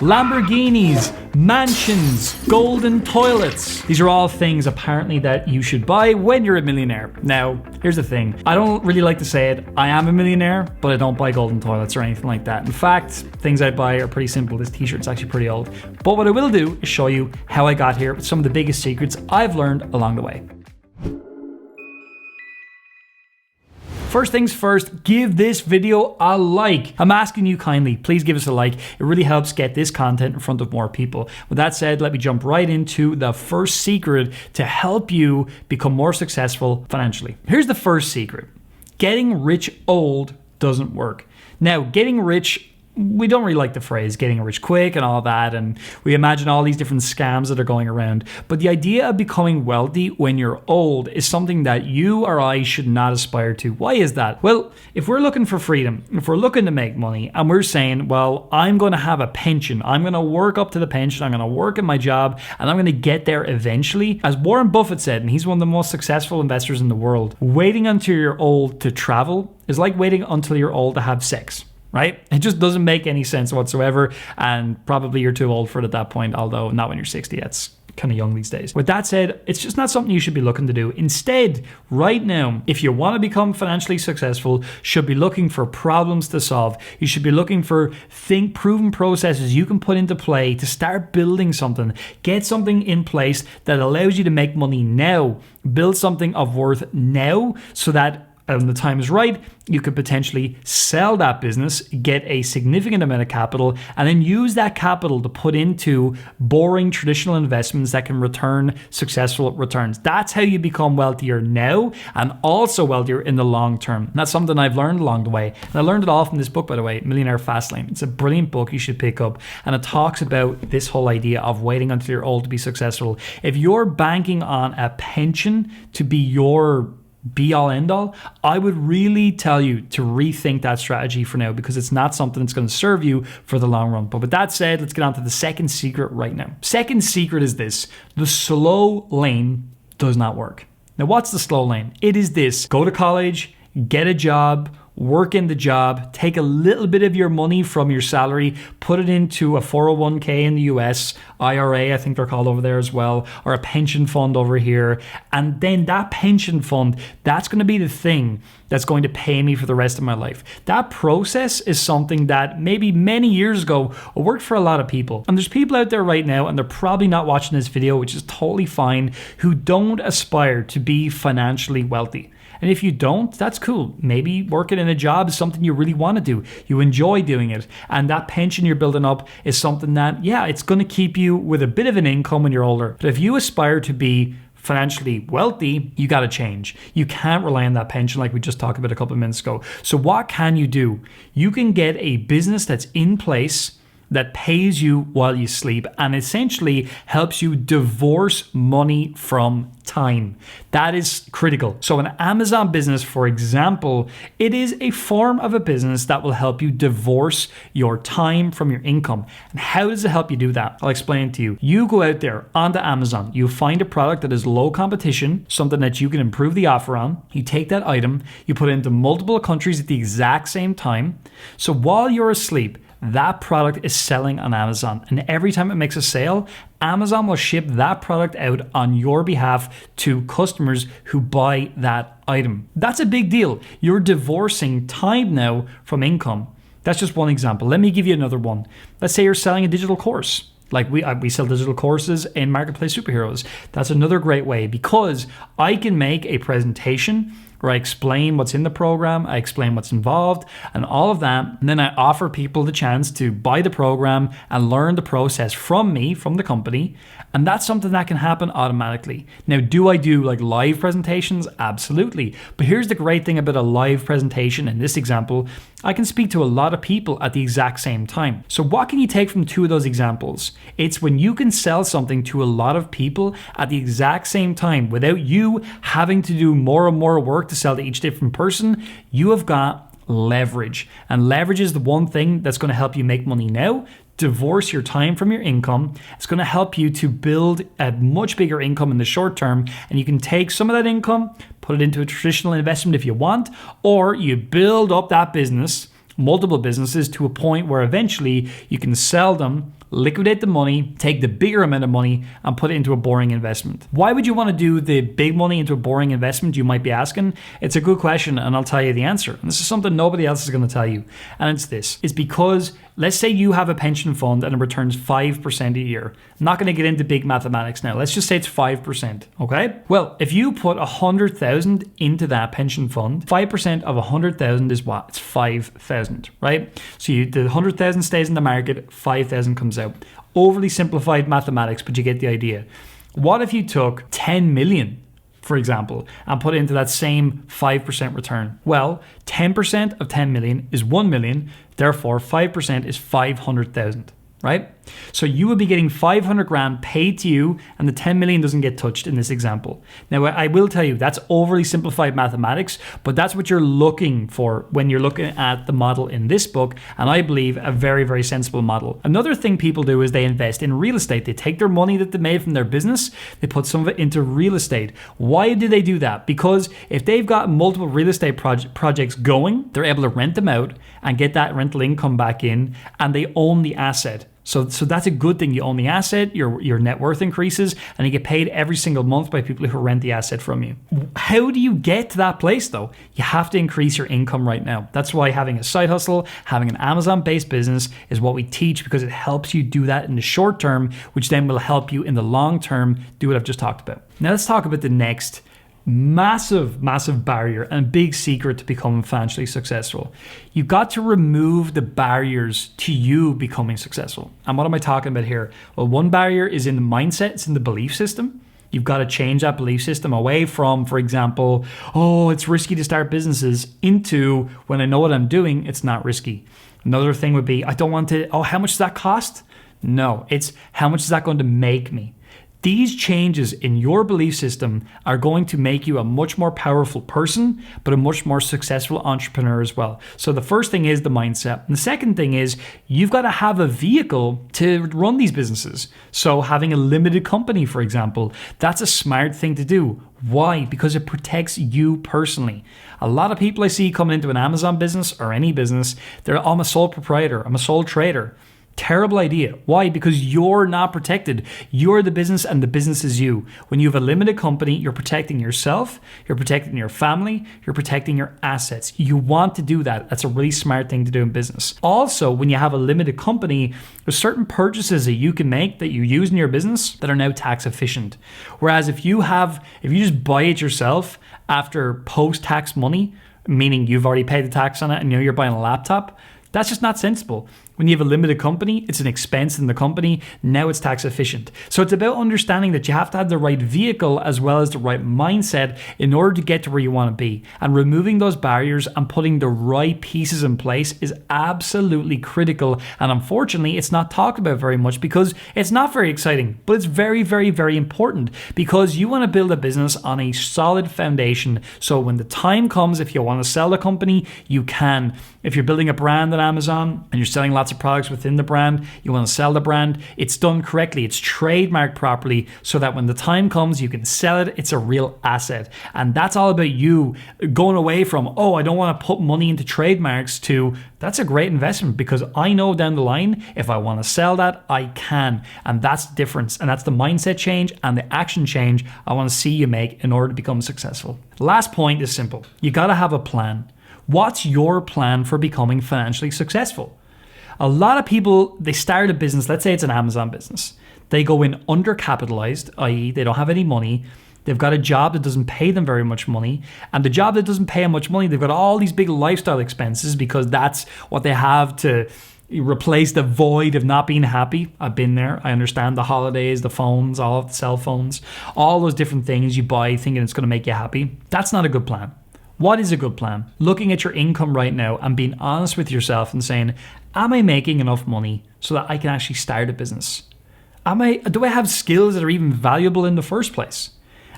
Lamborghinis, mansions, golden toilets. These are all things apparently that you should buy when you're a millionaire. Now, here's the thing. I don't really like to say it. I am a millionaire, but I don't buy golden toilets or anything like that. In fact, things I buy are pretty simple. This t-shirt's actually pretty old. But what I will do is show you how I got here with some of the biggest secrets I've learned along the way. First things first, give this video a like. I'm asking you kindly, please give us a like. It really helps get this content in front of more people. With that said, let me jump right into the first secret to help you become more successful financially. Here's the first secret. Getting rich old doesn't work. Now, getting rich, we don't really like the phrase getting rich quick and all that, and we imagine all these different scams that are going around. But the idea of becoming wealthy when you're old is something that you or I should not aspire to. Why is that? Well, if we're looking for freedom, if we're looking to make money, and we're saying, well, I'm going to have a pension, I'm going to work up to the pension, I'm going to work in my job, and I'm going to get there eventually. As Warren Buffett said, and he's one of the most successful investors in the world, waiting until you're old to travel is like waiting until you're old to have sex. Right? It just doesn't make any sense whatsoever, and probably you're too old for it at that point, although not when you're 60. That's kind of young these days. With that said, it's just not something you should be looking to do. Instead, right now, if you want to become financially successful, should be looking for problems to solve. You should be looking for proven processes you can put into play to start building something. Get something in place that allows you to make money now. Build something of worth now so that when the time is right, you could potentially sell that business, get a significant amount of capital, and then use that capital to put into boring traditional investments that can return successful returns. That's how you become wealthier now and also wealthier in the long term. And that's something I've learned along the way. And I learned it all from this book, by the way, Millionaire Fastlane. It's a brilliant book you should pick up. And it talks about this whole idea of waiting until you're old to be successful. If you're banking on a pension to be your be all end all, I would really tell you to rethink that strategy for now, because it's not something that's going to serve you for the long run. But with that said, let's get on to the second secret right now. Second secret is this: the slow lane does not work. Now, what's the slow lane? It is this: go to college, get a job, work in the job, take a little bit of your money from your salary, put it into a 401k in the US, IRA, I think they're called over there as well, or a pension fund over here. And then that pension fund, that's going to be the thing that's going to pay me for the rest of my life. That process is something that maybe many years ago worked for a lot of people. And there's people out there right now, and they're probably not watching this video, which is totally fine, who don't aspire to be financially wealthy. And if you don't, that's cool. Maybe working in a job is something you really want to do. You enjoy doing it. And that pension you're building up is something that, yeah, it's going to keep you with a bit of an income when you're older. But if you aspire to be financially wealthy, you got to change. You can't rely on that pension like we just talked about a couple of minutes ago. So what can you do? You can get a business that's in place that pays you while you sleep and essentially helps you divorce money from time. That is critical. So an Amazon business, for example, it is a form of a business that will help you divorce your time from your income. And how does it help you do that? I'll explain it to you. You go out there onto Amazon, you find a product that is low competition, something that you can improve the offer on. You take that item, you put it into multiple countries at the exact same time. So while you're asleep, that product is selling on Amazon. And every time it makes a sale, Amazon will ship that product out on your behalf to customers who buy that item. That's a big deal. You're divorcing time now from income. That's just one example. Let me give you another one. Let's say you're selling a digital course. Like we sell digital courses in Marketplace Superheroes. That's another great way, because I can make a presentation where I explain what's in the program, I explain what's involved and all of that. And then I offer people the chance to buy the program and learn the process from me, from the company. And that's something that can happen automatically. Now, do I do like live presentations? Absolutely. But here's the great thing about a live presentation. In this example, I can speak to a lot of people at the exact same time. So what can you take from two of those examples? It's when you can sell something to a lot of people at the exact same time without you having to do more and more work to sell to each different person, you have got leverage. And leverage is the one thing that's going to help you make money now, divorce your time from your income. It's going to help you to build a much bigger income in the short term. And you can take some of that income, put it into a traditional investment if you want, or you build up that business, multiple businesses, to a point where eventually you can sell them, liquidate the money, take the bigger amount of money and put it into a boring investment. Why would you want to do the big money into a boring investment, you might be asking? It's a good question, and I'll tell you the answer. And this is something nobody else is going to tell you. And it's this. It's because let's say you have a pension fund and it returns 5% a year. I'm not going to get into big mathematics now. Let's just say it's 5%, okay? Well, if you put 100,000 into that pension fund, 5% of 100,000 is what? It's 5,000, right? So the 100,000 stays in the market, 5,000 comes out. Overly simplified mathematics, but you get the idea. What if you took 10 million, for example, and put it into that same 5% return? Well, 10% of 10 million is 1 million, therefore 5% is 500,000, right? So you would be getting 500 grand paid to you, and the 10 million doesn't get touched in this example. Now, I will tell you that's overly simplified mathematics, but that's what you're looking for when you're looking at the model in this book, and I believe a very, very sensible model. Another thing people do is they invest in real estate. They take their money that they made from their business, they put some of it into real estate. Why do they do that? Because if they've got multiple real estate projects going, they're able to rent them out and get that rental income back in, and they own the asset. So that's a good thing. You own the asset, your net worth increases, and you get paid every single month by people who rent the asset from you. How do you get to that place though? You have to increase your income right now. That's why having a side hustle, having an Amazon-based business is what we teach, because it helps you do that in the short term, which then will help you in the long term do what I've just talked about. Now let's talk about the next massive barrier and big secret to becoming financially successful. You've got to remove the barriers to you becoming successful. And what am I talking about here? Well, one barrier is in the mindset, it's in the belief system. You've got to change that belief system away from, for example, oh, it's risky to start businesses, into when I know what I'm doing, it's not risky. Another thing would be, I don't want to, oh, how much does that cost? No, it's how much is that going to make me? These changes in your belief system are going to make you a much more powerful person, but a much more successful entrepreneur as well. So the first thing is the mindset. And the second thing is you've got to have a vehicle to run these businesses. So having a limited company, for example, that's a smart thing to do. Why? Because it protects you personally. A lot of people I see coming into an Amazon business or any business, I'm a sole proprietor, I'm a sole trader. Terrible idea. Why? Because you're not protected. You're the business and the business is you. When you have a limited company, you're protecting yourself, you're protecting your family, you're protecting your assets. You want to do that. That's a really smart thing to do in business. Also, when you have a limited company, there's certain purchases that you can make that you use in your business that are now tax efficient. Whereas if you just buy it yourself after post-tax money, meaning you've already paid the tax on it and you're buying a laptop, that's just not sensible. When you have a limited company, it's an expense in the company. Now it's tax efficient. So it's about understanding that you have to have the right vehicle as well as the right mindset in order to get to where you want to be. And removing those barriers and putting the right pieces in place is absolutely critical. And unfortunately, it's not talked about very much because it's not very exciting, but it's very, very, very important, because you want to build a business on a solid foundation. So when the time comes, if you want to sell the company, you can. If you're building a brand on Amazon and you're selling lots of products within the brand, you want to sell the brand, it's done correctly, it's trademarked properly, so that when the time comes, you can sell it, it's a real asset. And that's all about you going away from, oh, I don't want to put money into trademarks, to, that's a great investment because I know down the line, if I want to sell that, I can. And that's the difference. And that's the mindset change and the action change I want to see you make in order to become successful. Last point is simple. You got to have a plan. What's your plan for becoming financially successful? A lot of people, they start a business, let's say it's an Amazon business. They go in undercapitalized, i.e. they don't have any money. They've got a job that doesn't pay them very much money. And the job that doesn't pay them much money, they've got all these big lifestyle expenses because that's what they have to replace the void of not being happy. I've been there. I understand the holidays, the phones, all of the cell phones, all those different things you buy thinking it's going to make you happy. That's not a good plan. What is a good plan? Looking at your income right now and being honest with yourself and saying, am I making enough money so that I can actually start a business? Do I have skills that are even valuable in the first place?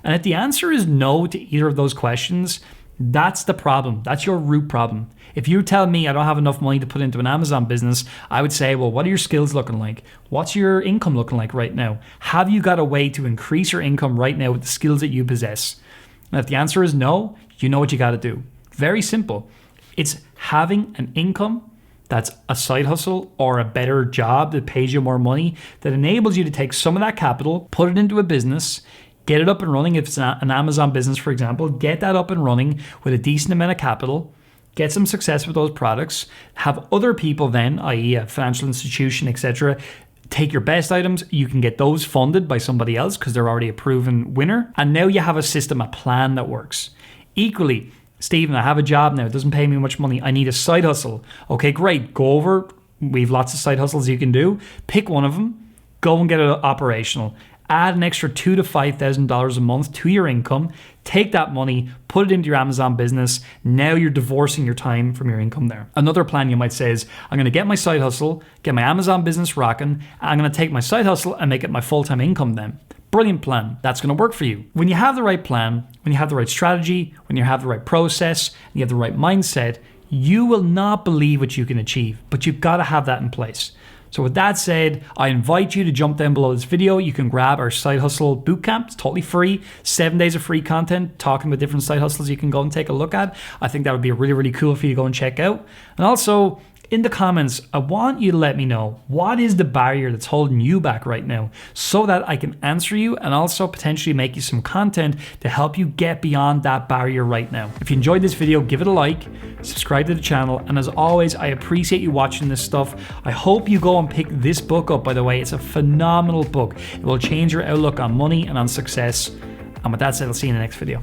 And if the answer is no to either of those questions, that's the problem. That's your root problem. If you tell me I don't have enough money to put into an Amazon business, I would say, well, what are your skills looking like? What's your income looking like right now? Have you got a way to increase your income right now with the skills that you possess? And if the answer is no, you know what you got to do. Very simple. It's having an income that's a side hustle or a better job that pays you more money, that enables you to take some of that capital, put it into a business, get it up and running. If it's an Amazon business, for example, get that up and running with a decent amount of capital, get some success with those products, have other people then, i.e. a financial institution, etc., take your best items. You can get those funded by somebody else because they're already a proven winner. And now you have a system, a plan that works. Equally, Stephen, I have a job now. It doesn't pay me much money. I need a side hustle. Okay, great. Go over. We have lots of side hustles you can do. Pick one of them. Go and get it operational. Add an extra $2,000 to $5,000 a month to your income. Take that money, put it into your Amazon business. Now you're divorcing your time from your income there. Another plan you might say is, I'm going to get my side hustle, get my Amazon business rocking, and I'm going to take my side hustle and make it my full-time income then. Brilliant plan. That's going to work for you. When you have the right plan, when you have the right strategy, when you have the right process, and you have the right mindset, you will not believe what you can achieve, but you've got to have that in place. So with that said, I invite you to jump down below this video. You can grab our side hustle bootcamp. It's totally free. 7 days of free content talking about different side hustles you can go and take a look at. I think that would be really, really cool for you to go and check out. And also, in the comments, I want you to let me know what is the barrier that's holding you back right now so that I can answer you and also potentially make you some content to help you get beyond that barrier right now. If you enjoyed this video, give it a like, subscribe to the channel, and as always, I appreciate you watching this stuff. I hope you go and pick this book up, by the way. It's a phenomenal book. It will change your outlook on money and on success. And with that said, I'll see you in the next video.